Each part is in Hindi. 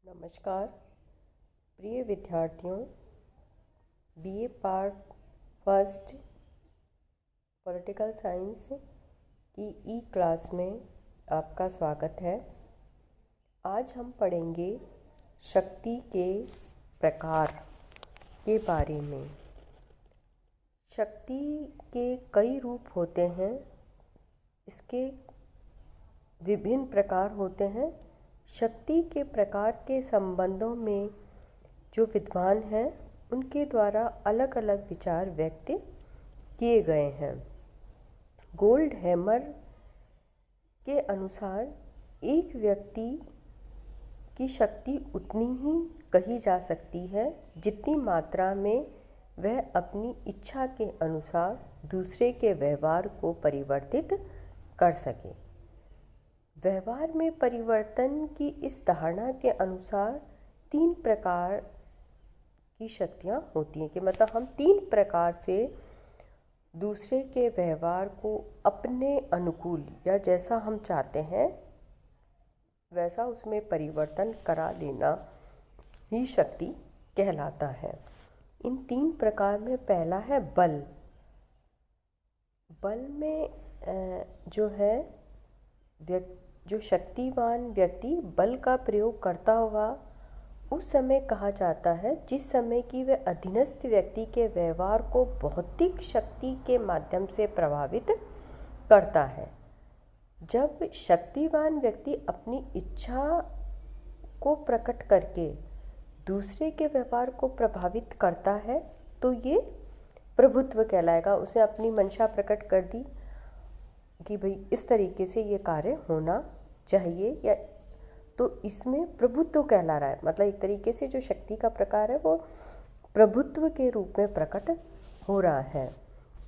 नमस्कार प्रिय विद्यार्थियों, BA part first political science की ई क्लास में आपका स्वागत है। आज हम पढ़ेंगे शक्ति के प्रकार के बारे में। शक्ति के कई रूप होते हैं, इसके विभिन्न प्रकार होते हैं। शक्ति के प्रकार के संबंधों में जो विद्वान हैं उनके द्वारा अलग अलग विचार व्यक्त किए गए हैं। गोल्डहैमर के अनुसार एक व्यक्ति की शक्ति उतनी ही कही जा सकती है जितनी मात्रा में वह अपनी इच्छा के अनुसार दूसरे के व्यवहार को परिवर्तित कर सके। व्यवहार में परिवर्तन की इस धारणा के अनुसार 3 प्रकार की शक्तियाँ होती हैं कि मतलब हम 3 प्रकार से दूसरे के व्यवहार को अपने अनुकूल या जैसा हम चाहते हैं वैसा उसमें परिवर्तन करा लेना ही शक्ति कहलाता है। इन 3 प्रकार में पहला है बल। बल में जो शक्तिवान व्यक्ति बल का प्रयोग करता हुआ उस समय कहा जाता है जिस समय कि वह अधीनस्थ व्यक्ति के व्यवहार को भौतिक शक्ति के माध्यम से प्रभावित करता है। जब शक्तिवान व्यक्ति अपनी इच्छा को प्रकट करके दूसरे के व्यवहार को प्रभावित करता है तो ये प्रभुत्व कहलाएगा। उसने अपनी मंशा प्रकट कर दी कि भाई इस तरीके से ये कार्य होना चाहिए, या तो इसमें प्रभुत्व कहला रहा है। मतलब एक तरीके से जो शक्ति का प्रकार है वो प्रभुत्व के रूप में प्रकट हो रहा है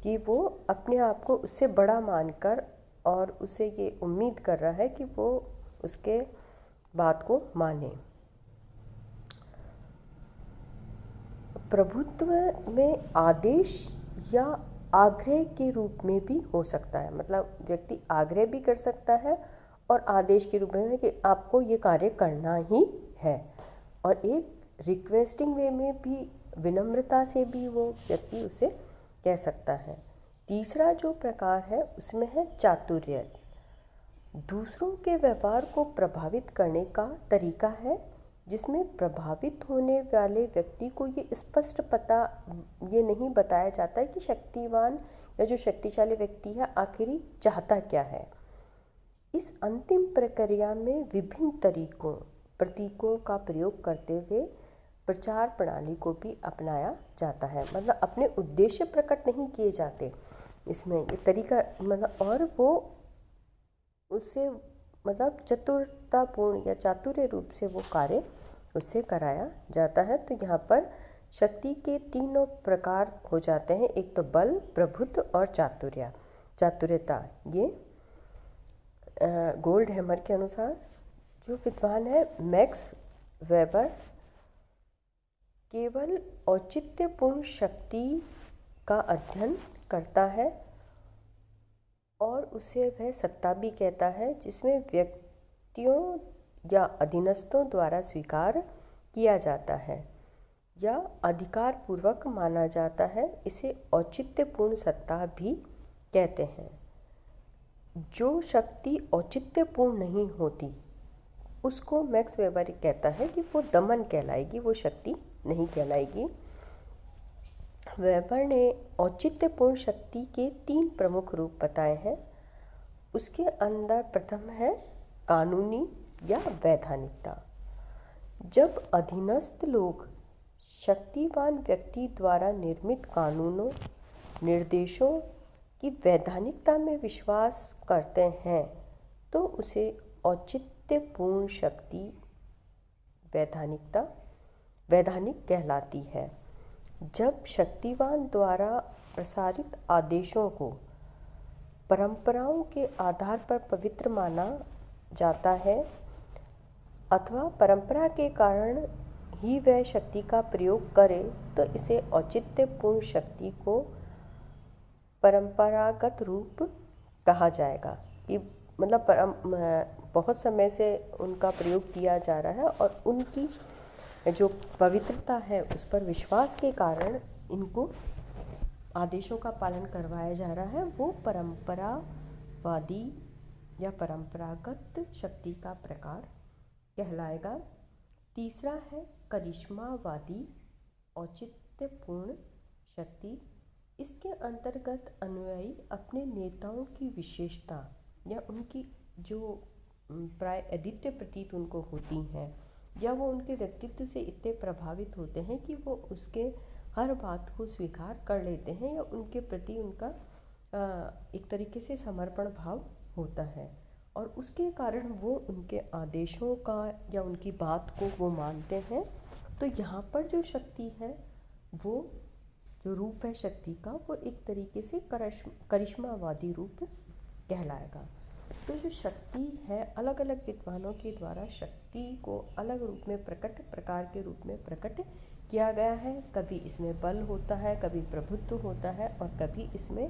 कि वो अपने आप को उससे बड़ा मानकर और उसे ये उम्मीद कर रहा है कि वो उसके बात को माने। प्रभुत्व में आदेश या आग्रह के रूप में भी हो सकता है। मतलब व्यक्ति आग्रह भी कर सकता है और आदेश के रूप में कि आपको ये कार्य करना ही है, और एक रिक्वेस्टिंग वे में भी विनम्रता से भी वो व्यक्ति उसे कह सकता है। तीसरा जो प्रकार है उसमें है चातुर्य। दूसरों के व्यवहार को प्रभावित करने का तरीका है जिसमें प्रभावित होने वाले व्यक्ति को ये स्पष्ट ये नहीं बताया जाता है कि शक्तिवान या जो शक्तिशाली व्यक्ति है आखिरी चाहता क्या है। इस अंतिम प्रक्रिया में विभिन्न प्रतीकों का प्रयोग करते हुए प्रचार प्रणाली को भी अपनाया जाता है। मतलब अपने उद्देश्य प्रकट नहीं किए जाते इसमें, ये तरीका मतलब, और वो उससे मतलब चतुरतापूर्ण या चातुर्य रूप से वो कार्य उससे कराया जाता है। तो यहाँ पर शक्ति के 3 प्रकार हो जाते हैं, एक तो बल, प्रभुत्व और चातुर्यता। ये गोल्डहैमर के अनुसार जो विद्वान है मैक्स वेबर केवल औचित्यपूर्ण शक्ति का अध्ययन करता है और उसे वह सत्ता भी कहता है जिसमें व्यक्तियों या अधीनस्थों द्वारा स्वीकार किया जाता है या अधिकार पूर्वक माना जाता है। इसे औचित्यपूर्ण सत्ता भी कहते हैं। जो शक्ति औचित्यपूर्ण नहीं होती उसको मैक्स वेबर कहता है कि वो दमन कहलाएगी, वो शक्ति नहीं कहलाएगी। वेबर ने औचित्यपूर्ण शक्ति के 3 प्रमुख रूप बताए हैं। उसके अंदर प्रथम है कानूनी या वैधानिकता। जब अधीनस्थ लोग शक्तिवान व्यक्ति द्वारा निर्मित कानूनों निर्देशों की वैधानिकता में विश्वास करते हैं तो उसे औचित्यपूर्ण शक्ति वैधानिक कहलाती है। जब शक्तिवान द्वारा प्रसारित आदेशों को परंपराओं के आधार पर पवित्र माना जाता है अथवा परंपरा के कारण ही वह शक्ति का प्रयोग करे तो इसे औचित्यपूर्ण शक्ति को परंपरागत रूप कहा जाएगा। कि मतलब बहुत समय से उनका प्रयोग किया जा रहा है और उनकी जो पवित्रता है उस पर विश्वास के कारण इनको आदेशों का पालन करवाया जा रहा है, वो परंपरावादी या परंपरागत शक्ति का प्रकार कहलाएगा। तीसरा है करिश्मावादी औचित्यपूर्ण शक्ति। इसके अंतर्गत अनुयायी अपने नेताओं की विशेषता या उनकी जो प्राय अद्वितीय प्रतीत उनको होती हैं या वो उनके व्यक्तित्व से इतने प्रभावित होते हैं कि वो उसके हर बात को स्वीकार कर लेते हैं या उनके प्रति उनका एक तरीके से समर्पण भाव होता है और उसके कारण वो उनके आदेशों का या उनकी बात को वो मानते हैं। तो यहाँ पर जो शक्ति है, वो जो रूप है शक्ति का, वो एक तरीके से करिश्मावादी रूप कहलाएगा। तो जो शक्ति है, अलग अलग विद्वानों के द्वारा शक्ति को अलग रूप में प्रकार के रूप में प्रकट किया गया है। कभी इसमें बल होता है, कभी प्रभुत्व होता है और कभी इसमें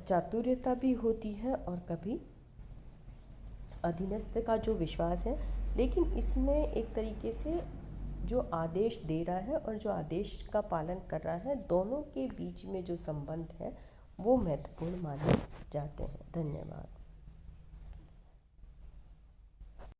चातुर्यता भी होती है और कभी अधीनस्थ का जो विश्वास है। लेकिन इसमें एक तरीके से जो आदेश दे रहा है और जो आदेश का पालन कर रहा है, दोनों के बीच में जो संबंध है वो महत्वपूर्ण माने जाते हैं। धन्यवाद।